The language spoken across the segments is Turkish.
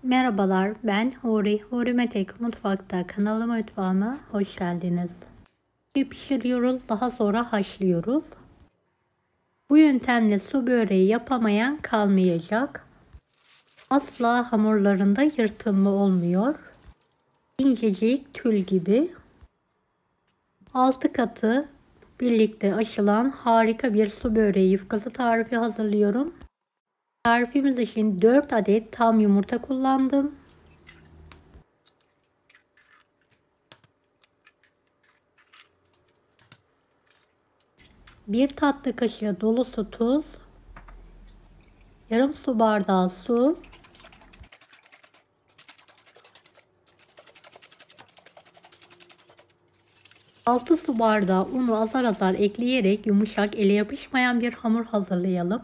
Merhabalar, ben Huri. Huri Metek Mutfak'ta mutfağıma hoş geldiniz. Bir pişiriyoruz, daha sonra haşlıyoruz. Bu yöntemle su böreği yapamayan kalmayacak. Asla hamurlarında yırtılma olmuyor. İncecik tül gibi. 6 katı birlikte aşılan harika bir su böreği yufkası tarifi hazırlıyorum. Tarifimiz için 4 adet tam yumurta kullandım. 1 tatlı kaşığı dolusu tuz, yarım su bardağı su, 6 su bardağı unu azar azar ekleyerek yumuşak, ele yapışmayan bir hamur hazırlayalım.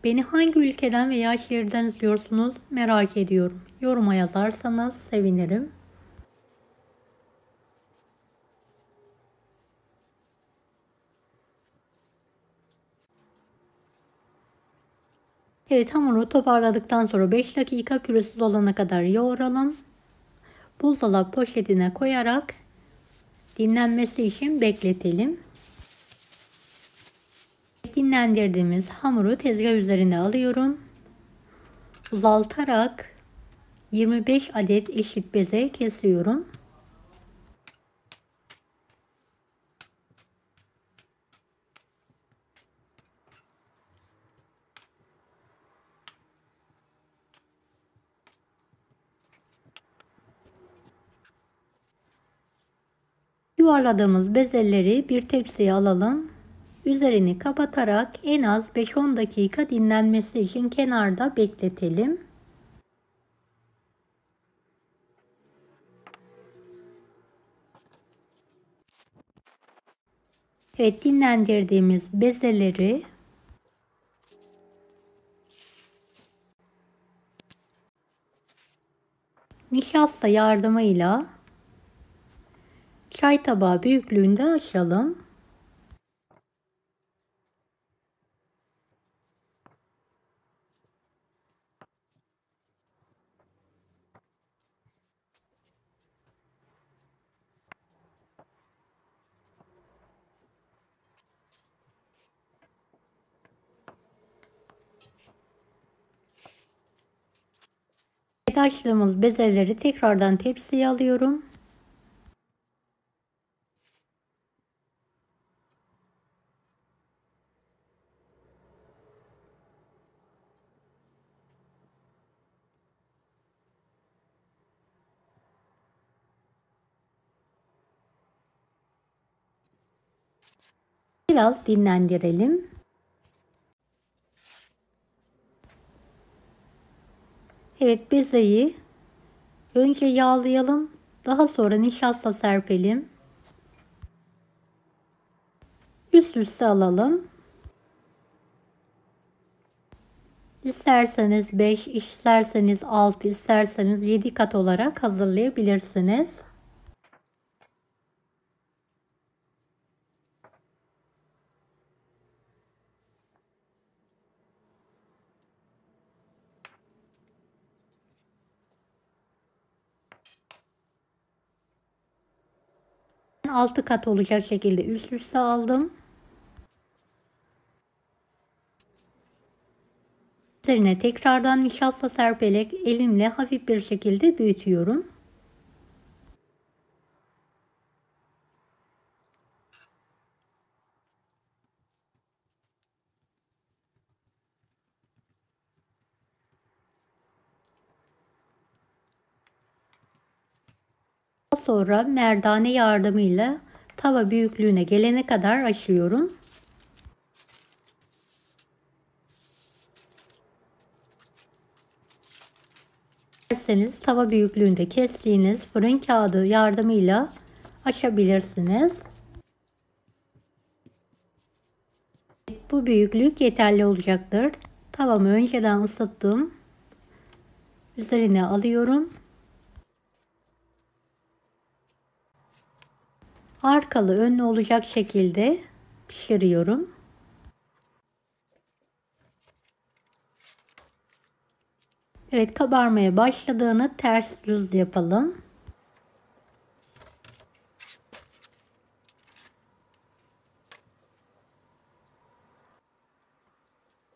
Beni hangi ülkeden veya şehirden izliyorsunuz merak ediyorum. Yoruma yazarsanız sevinirim. Evet, hamuru toparladıktan sonra 5 dakika pürüzsüz olana kadar yoğuralım. Buzdolabı poşetine koyarak dinlenmesi için bekletelim. Dinlendirdiğimiz hamuru tezgah üzerine alıyorum. Uzaltarak 25 adet eşit beze kesiyorum. Yuvarladığımız bezeleri bir tepsiye alalım. Üzerini kapatarak en az 5-10 dakika dinlenmesi için kenarda bekletelim. Evet, dinlendirdiğimiz bezeleri nişasta yardımıyla çay tabağı büyüklüğünde açalım. Açtığımız bezeleri tekrardan tepsiye alıyorum. Biraz dinlendirelim. Evet, bezeyi önce yağlayalım. Daha sonra nişasta serpelim. Üst üste alalım. İsterseniz 5, isterseniz 6, isterseniz 7 kat olarak hazırlayabilirsiniz. Ben 6 kat olacak şekilde üst üste aldım. Üzerine tekrardan nişasta serperek elimle hafif bir şekilde büyütüyorum. Daha sonra merdane yardımıyla tava büyüklüğüne gelene kadar açıyorum. İsterseniz tava büyüklüğünde kestiğiniz fırın kağıdı yardımıyla açabilirsiniz. Bu büyüklük yeterli olacaktır. Tavamı önceden ısıttım. Üzerine alıyorum. Arkalı önlü olacak şekilde pişiriyorum. Evet, kabarmaya başladığını ters düz yapalım.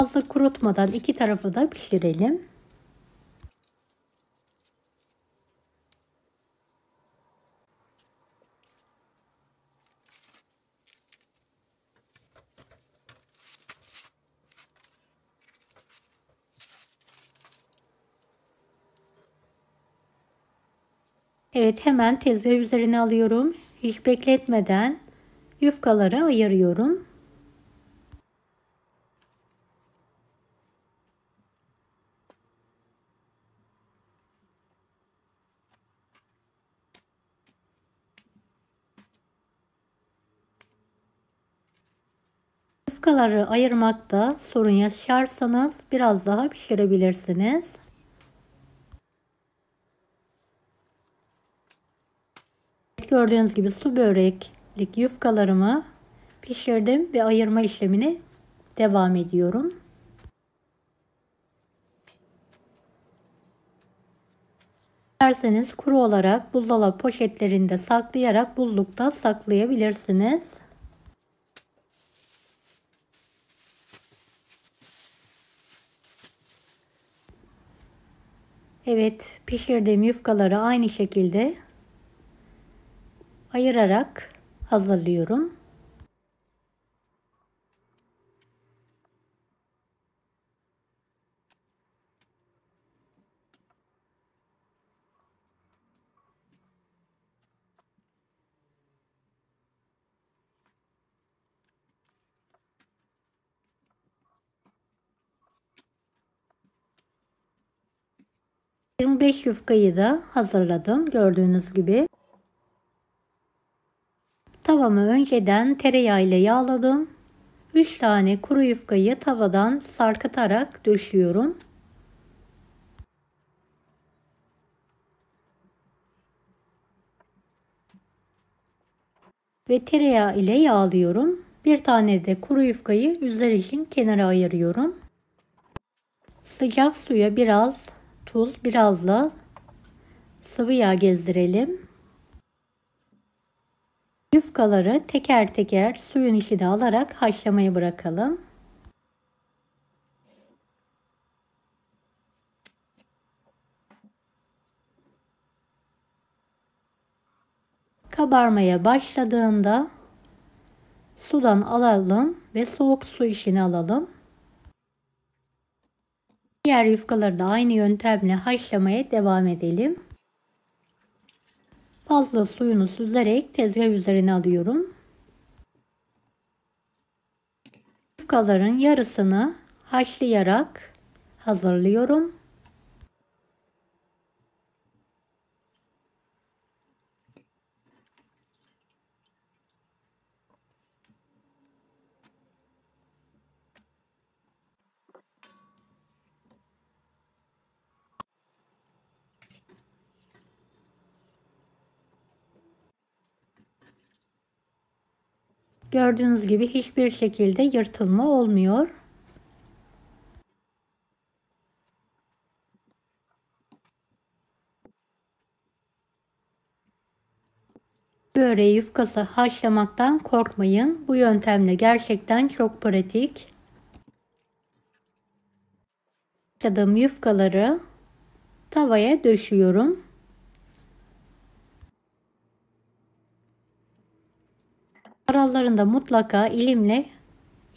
Fazla kurutmadan iki tarafı da pişirelim. Evet, hemen tezgah üzerine alıyorum. Hiç bekletmeden yufkaları ayırıyorum. Yufkaları ayırmakta sorun yaşarsanız biraz daha pişirebilirsiniz. Gördüğünüz gibi su böreklik yufkalarımı pişirdim ve ayırma işlemine devam ediyorum. İsterseniz kuru olarak buzdolabı poşetlerinde saklayarak buzlukta saklayabilirsiniz. Evet, pişirdiğim yufkaları aynı şekilde ayırarak hazırlıyorum. Hı. 25 yufkayı da hazırladım gördüğünüz gibi. Tavamı önceden tereyağı ile yağladım. 3 tane kuru yufkayı tavadan sarkıtarak döşüyorum. Ve tereyağı ile yağlıyorum. Bir tane de kuru yufkayı üzeri için kenara ayırıyorum. Sıcak suya biraz tuz, biraz da sıvı yağ gezdirelim. Yufkaları teker teker suyun içine alarak haşlamaya bırakalım. Kabarmaya başladığında sudan alalım ve soğuk su içine alalım. Diğer yufkaları da aynı yöntemle haşlamaya devam edelim. Fazla suyunu süzerek tezgah üzerine alıyorum. Yufkaların yarısını haşlayarak hazırlıyorum. Gördüğünüz gibi hiçbir şekilde yırtılma olmuyor. Böreği yufkası haşlamaktan korkmayın. Bu yöntemle gerçekten çok pratik. Haşladığım yufkaları tavaya döşüyorum. Aralarında mutlaka elimle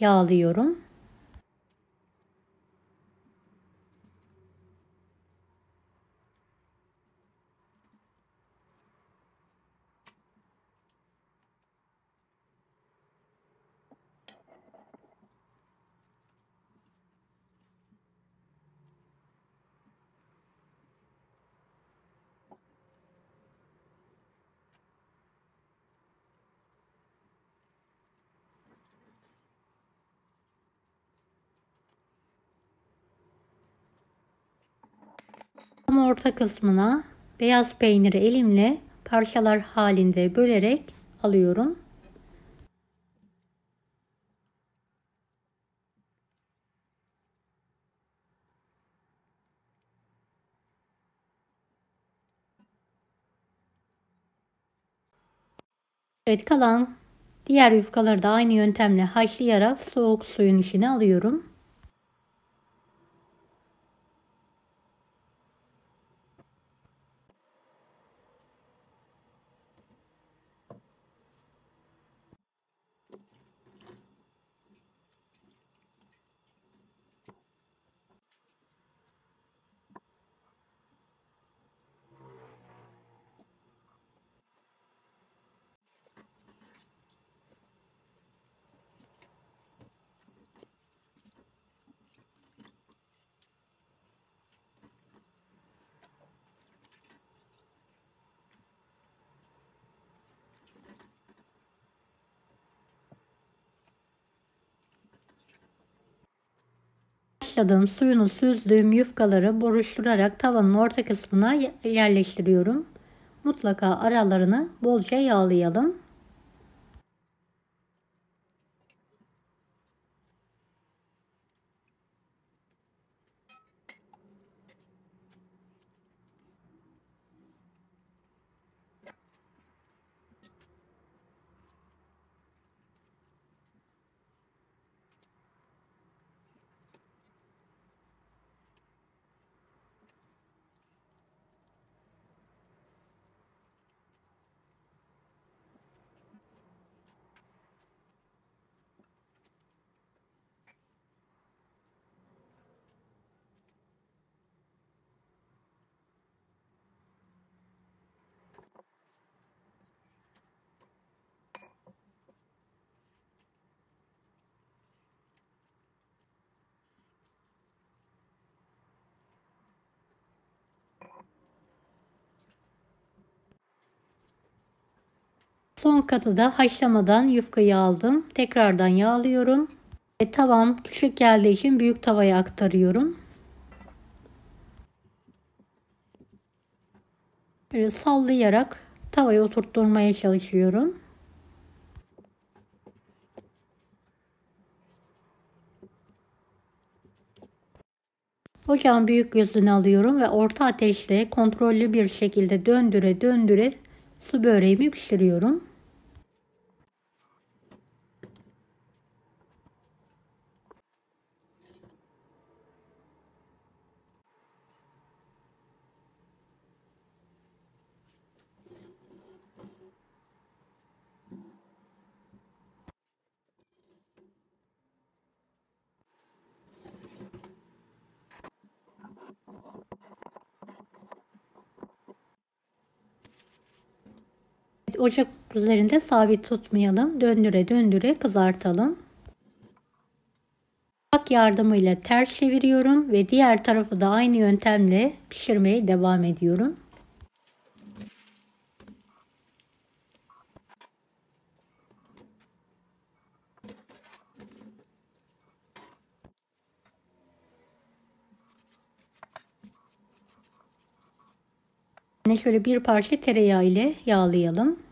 yağlıyorum. Tam orta kısmına beyaz peyniri elimle parçalar halinde bölerek alıyorum. Evet, kalan diğer yufkaları da aynı yöntemle haşlayarak soğuk suyun içine alıyorum. Haşladığım, suyunu süzdüğüm yufkaları buruşturarak tavanın orta kısmına yerleştiriyorum. Mutlaka aralarını bolca yağlayalım. Son katı da haşlamadan yufkayı aldım. Tekrardan yağlıyorum. Tavam küçük geldiği için büyük tavaya aktarıyorum. Böyle sallayarak tavaya oturtturmaya çalışıyorum. Ocağın büyük gözünü alıyorum ve orta ateşte kontrollü bir şekilde döndüre döndüre su böreğimi pişiriyorum. Ocak üzerinde sabit tutmayalım. Döndüre döndüre kızartalım. Bıçak yardımıyla ters çeviriyorum ve diğer tarafı da aynı yöntemle pişirmeye devam ediyorum. Yine şöyle bir parça tereyağı ile yağlayalım.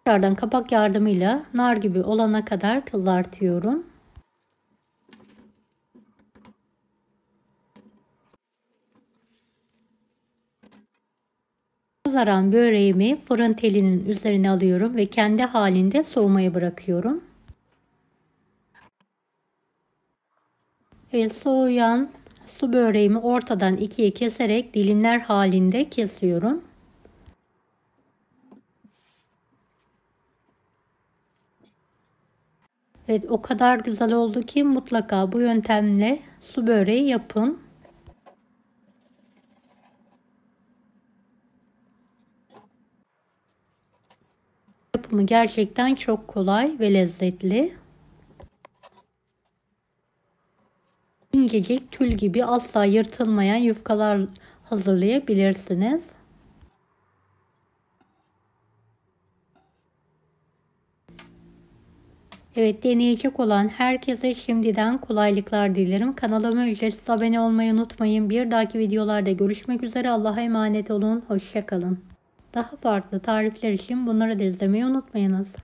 Tekrardan kapak yardımıyla nar gibi olana kadar kızartıyorum. Kızaran böreğimi fırın telinin üzerine alıyorum ve kendi halinde soğumaya bırakıyorum. Soğuyan su böreğimi ortadan ikiye keserek dilimler halinde kesiyorum. Evet, o kadar güzel oldu ki mutlaka bu yöntemle su böreği yapın. Yapımı gerçekten çok kolay ve lezzetli. İncecik tül gibi asla yırtılmayan yufkalar hazırlayabilirsiniz. Evet, deneyecek olan herkese şimdiden kolaylıklar dilerim. Kanalıma ücretsiz abone olmayı unutmayın. Bir dahaki videolarda görüşmek üzere. Allah'a emanet olun. Hoşça kalın. Daha farklı tarifler için bunları da izlemeyi unutmayınız.